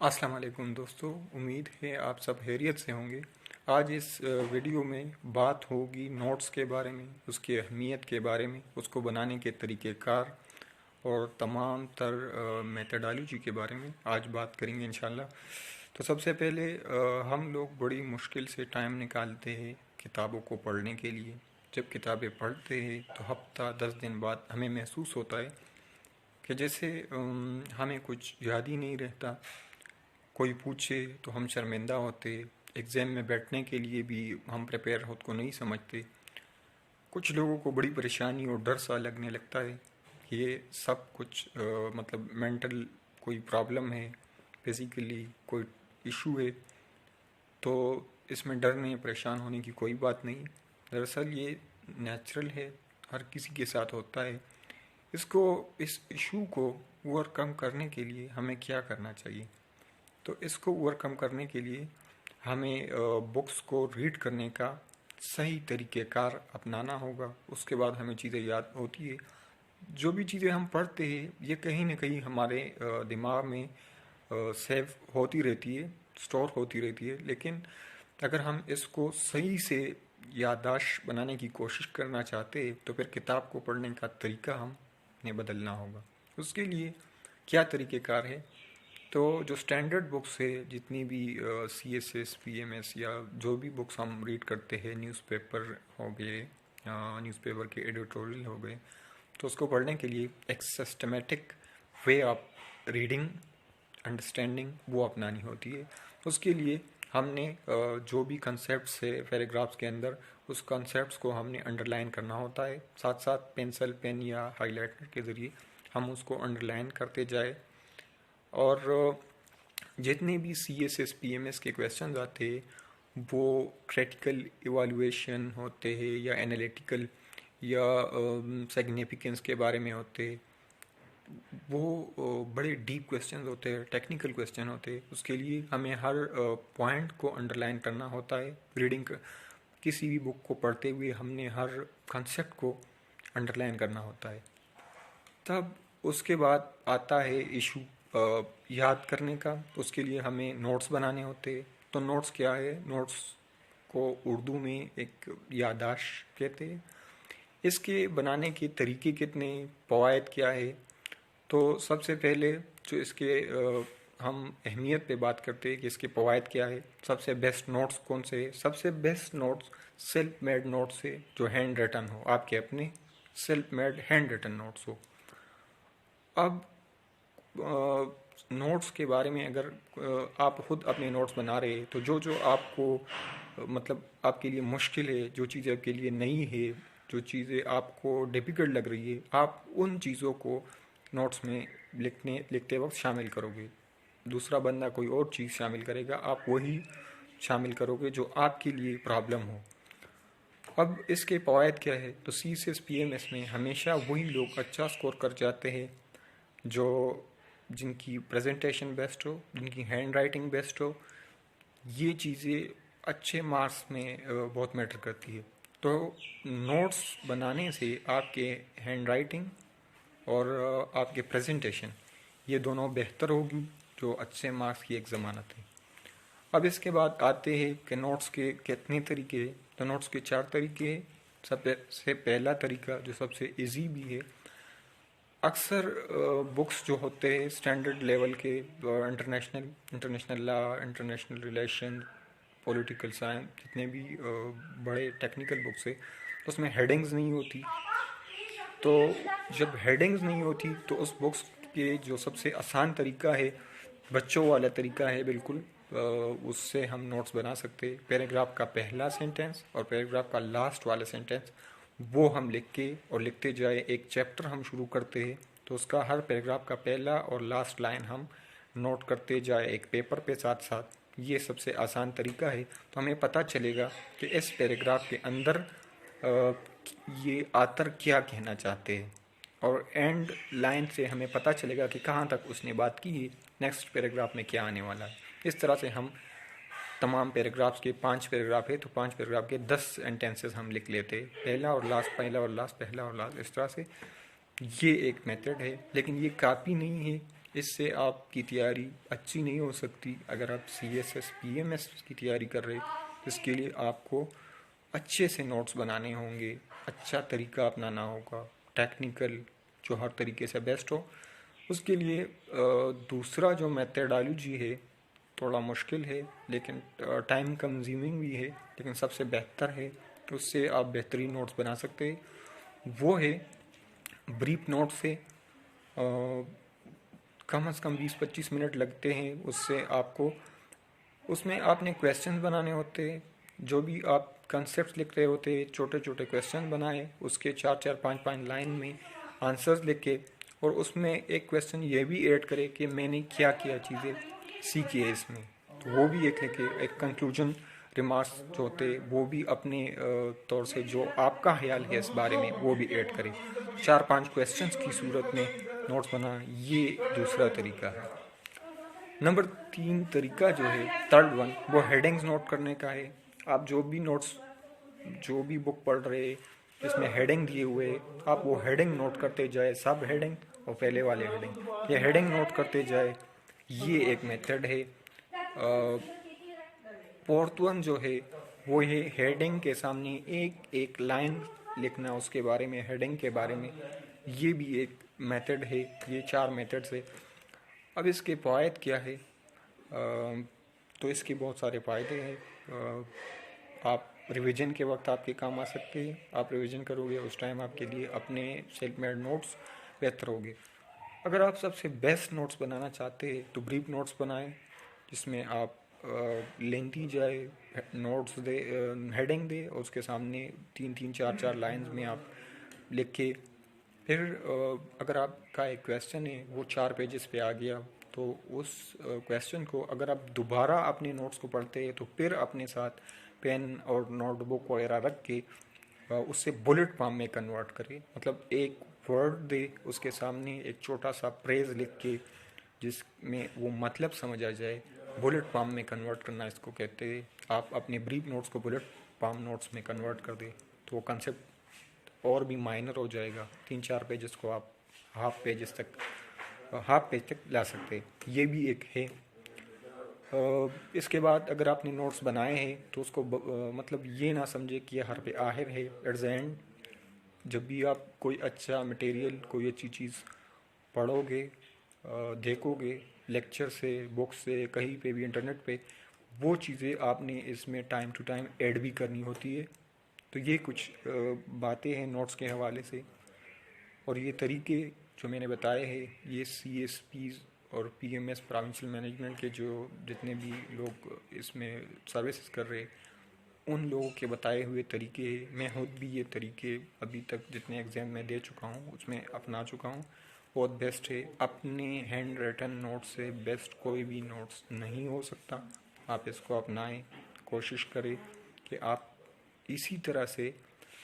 अस्सलाम वालेकुम दोस्तों, उम्मीद है आप सब खैरियत से होंगे। आज इस वीडियो में बात होगी नोट्स के बारे में, उसकी अहमियत के बारे में, उसको बनाने के तरीक़ेकार और तमाम तर मेथडोलॉजी के बारे में आज बात करेंगे इंशाल्लाह। तो सबसे पहले हम लोग बड़ी मुश्किल से टाइम निकालते हैं किताबों को पढ़ने के लिए। जब किताबें पढ़ते हैं तो हफ्ता 10 दिन बाद हमें महसूस होता है कि जैसे हमें कुछ याद ही नहीं रहता। कोई पूछे तो हम शर्मिंदा होते, एग्ज़ाम में बैठने के लिए भी हम प्रिपेयर खुद को नहीं समझते। कुछ लोगों को बड़ी परेशानी और डर सा लगने लगता है कि ये सब कुछ मतलब मेंटल कोई प्रॉब्लम है, फिज़िकली कोई इशू है। तो इसमें डरने परेशान होने की कोई बात नहीं। दरअसल ये नेचुरल है, हर किसी के साथ होता है। इस इशू को ओवरकम करने के लिए हमें क्या करना चाहिए? तो इसको ओवरकम करने के लिए हमें बुक्स को रीड करने का सही तरीक़ेकार अपनाना होगा। उसके बाद हमें चीज़ें याद होती है। जो भी चीज़ें हम पढ़ते हैं ये कहीं ना कहीं हमारे दिमाग में सेव होती रहती है, स्टोर होती रहती है। लेकिन अगर हम इसको सही से याददाश्त बनाने की कोशिश करना चाहते हैं तो फिर किताब को पढ़ने का तरीका हमने बदलना होगा। उसके लिए क्या तरीक़ेकार है? तो जो स्टैंडर्ड बुक्स है, जितनी भी CSS PMS या जो भी बुक्स हम रीड करते हैं, न्यूज़पेपर हो गए, न्यूज़पेपर के एडिटोरियल हो गए, तो उसको पढ़ने के लिए एक systematic way of reading, understanding वो अपनानी होती है। उसके लिए हमने जो भी कंसेप्ट्स है पैराग्राफ्स के अंदर, उस कंसेप्ट्स को हमने अंडरलाइन करना होता है। साथ साथ पेंसिल, पेन या हाइलाइटर के ज़रिए हम उसको अंडरलाइन करते जाए। और जितने भी CSS PMS के क्वेश्चन आते हैं वो क्रिटिकल इवैल्यूएशन होते हैं या एनालिटिकल या सिग्निफिकेंस के बारे में होते हैं। वो बड़े डीप क्वेश्चन होते हैं, टेक्निकल क्वेश्चन होते हैं। उसके लिए हमें हर पॉइंट को अंडरलाइन करना होता है। किसी भी बुक को पढ़ते हुए हमने हर कंसेप्ट को अंडरलाइन करना होता है। तब उसके बाद आता है इशू याद करने का। उसके लिए हमें नोट्स बनाने होते हैं। तो नोट्स क्या है? नोट्स को उर्दू में एक याददाश्त कहते हैं। इसके बनाने के तरीके कितने, फ़वाइद क्या है? तो सबसे पहले जो इसके हम अहमियत पे बात करते हैं कि इसके फ़वाइद क्या है। सबसे बेस्ट नोट्स कौन से है? सबसे best notes self made notes है, जो हैंड रिटन हो, आपके अपने self made hand written notes हो। अब नोट्स के बारे में अगर आप खुद अपने नोट्स बना रहे हैं तो जो जो आपको मतलब आपके लिए मुश्किल है, जो चीज़ें आपके लिए नई है, जो चीज़ें आपको डिफ़िकल्ट लग रही है, आप उन चीज़ों को नोट्स में लिखते वक्त शामिल करोगे। दूसरा बंदा कोई और चीज़ शामिल करेगा, आप वही शामिल करोगे जो आपके लिए प्रॉब्लम हो। अब इसके फ़वाइद क्या है? तो CSS PMS में हमेशा वही लोग अच्छा स्कोर कर जाते हैं जो जिनकी प्रेजेंटेशन बेस्ट हो, जिनकी हैंड राइटिंग बेस्ट हो। ये चीज़ें अच्छे मार्क्स में बहुत मैटर करती है। तो नोट्स बनाने से आपके हैंड राइटिंग और आपके प्रेजेंटेशन ये दोनों बेहतर होगी, जो अच्छे मार्क्स की एक ज़मानत है। अब इसके बाद आते हैं कि नोट्स के कितने तरीके हैं। तो नोट्स के 4 तरीके हैं। सबसे पहला तरीका जो सबसे इजी भी है, अक्सर बुक्स जो होते हैं स्टैंडर्ड लेवल के, international law, international relation, political science, जितने भी बड़े टेक्निकल बुक्स है, उसमें हेडिंग्स नहीं होती। तो जब हेडिंग्स नहीं होती तो उस बुक्स के जो सबसे आसान तरीका है, बच्चों वाला तरीका है बिल्कुल, उससे हम नोट्स बना सकते हैं। पैराग्राफ का पहला सेंटेंस और पैराग्राफ का लास्ट वाला सेंटेंस वो हम लिख के और लिखते जाए। एक चैप्टर हम शुरू करते हैं तो उसका हर पैराग्राफ का पहला और लास्ट लाइन हम नोट करते जाए एक पेपर पे साथ साथ। ये सबसे आसान तरीका है। तो हमें पता चलेगा कि इस पैराग्राफ के अंदर ये आतर क्या कहना चाहते हैं, और एंड लाइन से हमें पता चलेगा कि कहाँ तक उसने बात की है, नेक्स्ट पैराग्राफ में क्या आने वाला है। इस तरह से हम तमाम पैराग्राफ्स के 5 पैराग्राफ है तो 5 पैराग्राफ के 10 सेंटेंसेस हम लिख लेते, पहला और लास्ट, पहला और लास्ट, पहला और लास्ट। इस तरह से ये एक मेथड है। लेकिन ये काफ़ी नहीं है इससे आपकी तैयारी अच्छी नहीं हो सकती। अगर आप CSS PMS की तैयारी कर रहे, इसके लिए आपको अच्छे से नोट्स बनाने होंगे, अच्छा तरीका अपनाना होगा, टेक्निकल जो हर तरीके से बेस्ट हो। उसके लिए दूसरा जो मेथडोलॉजी है थोड़ा मुश्किल है, लेकिन टाइम कंज्यूमिंग भी है, लेकिन सबसे बेहतर है, तो उससे आप बेहतरीन नोट्स बना सकते हैं। वो है ब्रीफ नोट से कम से कम 20-25 मिनट लगते हैं। उससे आपको, उसमें आपने क्वेश्चन बनाने होते हैं, जो भी आप कंसेप्ट लिख रहे होते हैं, छोटे छोटे क्वेश्चन बनाए, उसके 4-4, 5-5 लाइन में आंसर्स लिखे, और उसमें एक क्वेश्चन ये भी ऐड करे कि मैंने क्या क्या चीज़ें सीखी है इसमें, तो वो भी एक लिखे। एक कंक्लूजन रिमार्क्स जो होते वो भी अपने तौर से जो आपका ख्याल है इस बारे में वो भी ऐड करें। 4-5 क्वेश्चंस की सूरत में नोट्स बनाना, ये दूसरा तरीका है। नंबर 3 तरीका जो है, थर्ड वन, वो हेडिंग्स नोट करने का है। आप जो भी नोट्स, जो भी बुक पढ़ रहे जिसमें हेडिंग दिए हुए, आप वो हेडिंग नोट करते जाए, सब हेडिंग और पहले वाले हेडिंग, ये हेडिंग नोट करते जाए। ये एक मेथड है। फोर्थ वन जो है वो है हेडिंग के सामने एक एक लाइन लिखना उसके बारे में, हेडिंग के बारे में। ये भी एक मेथड है। ये 4 मेथड्स है। अब इसके फ़ायदे क्या है? तो इसके बहुत सारे फ़ायदे हैं। आप रिवीजन के वक्त आपके काम आ सकते हैं। आप रिवीजन करोगे उस टाइम आपके लिए अपने सेल्फ मेड नोट्स बेहतर होंगे। अगर आप सबसे बेस्ट नोट्स बनाना चाहते हैं तो ब्रीफ नोट्स बनाएं, जिसमें आप लेंथी जाए नोट्स दे, हेडिंग दे, और उसके सामने 3-3, 4-4 लाइंस में आप लिख के, फिर अगर आपका एक क्वेश्चन है वो 4 पेजेस पे आ गया, तो उस क्वेश्चन को अगर आप दोबारा अपने नोट्स को पढ़ते हैं तो फिर अपने साथ पेन और नोटबुक वगैरह रख के उससे बुलेट फॉर्म में कन्वर्ट करें। मतलब एक वर्ड दे, उसके सामने एक छोटा सा फ्रेज लिख के जिसमें वो मतलब समझ आ जाए, बुलेट फॉर्म में कन्वर्ट करना इसको कहते हैं। आप अपने ब्रीफ नोट्स को बुलेट फॉर्म नोट्स में कन्वर्ट कर दें तो वो कंसेप्ट और भी माइनर हो जाएगा। 3-4 पेजेस को आप हाफ पेज तक ला सकते हैं। ये भी एक है। इसके बाद अगर आपने नोट्स बनाए हैं तो उसको मतलब ये ना समझे कि यह हर पे आखिर है। एट द एंड जब भी आप कोई अच्छा मटेरियल, कोई अच्छी चीज़ पढ़ोगे, देखोगे, लेक्चर से, बुक से, कहीं पे भी, इंटरनेट पे, वो चीज़ें आपने इसमें टाइम टू टाइम ऐड भी करनी होती है। तो ये कुछ बातें हैं नोट्स के हवाले से। और ये तरीके जो मैंने बताए हैं, ये CSPs और PMS प्रोविंशियल मैनेजमेंट के जो जितने भी लोग इसमें सर्विसेज कर रहे हैं, उन लोगों के बताए हुए तरीके हैं। मैं खुद भी ये तरीके अभी तक जितने एग्ज़ाम में दे चुका हूँ उसमें अपना चुका हूँ। बहुत बेस्ट है। अपने हैंड रिटन नोट्स से बेस्ट कोई भी नोट्स नहीं हो सकता। आप इसको अपनाएं, कोशिश करें कि आप इसी तरह से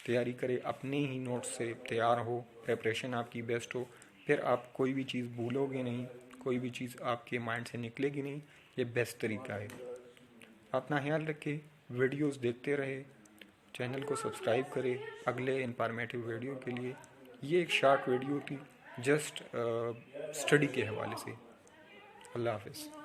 तैयारी करें, अपने ही नोट्स से तैयार हो, प्रिपरेशन आपकी बेस्ट हो। फिर आप कोई भी चीज़ भूलोगे नहीं, कोई भी चीज़ आपके माइंड से निकलेगी नहीं। ये बेस्ट तरीका है। अपना ख्याल रखें, वीडियोस देखते रहे, चैनल को सब्सक्राइब करें अगले इंफॉर्मेटिव वीडियो के लिए। ये एक शॉर्ट वीडियो थी जस्ट स्टडी के हवाले से। अल्लाह हाफ़िज़।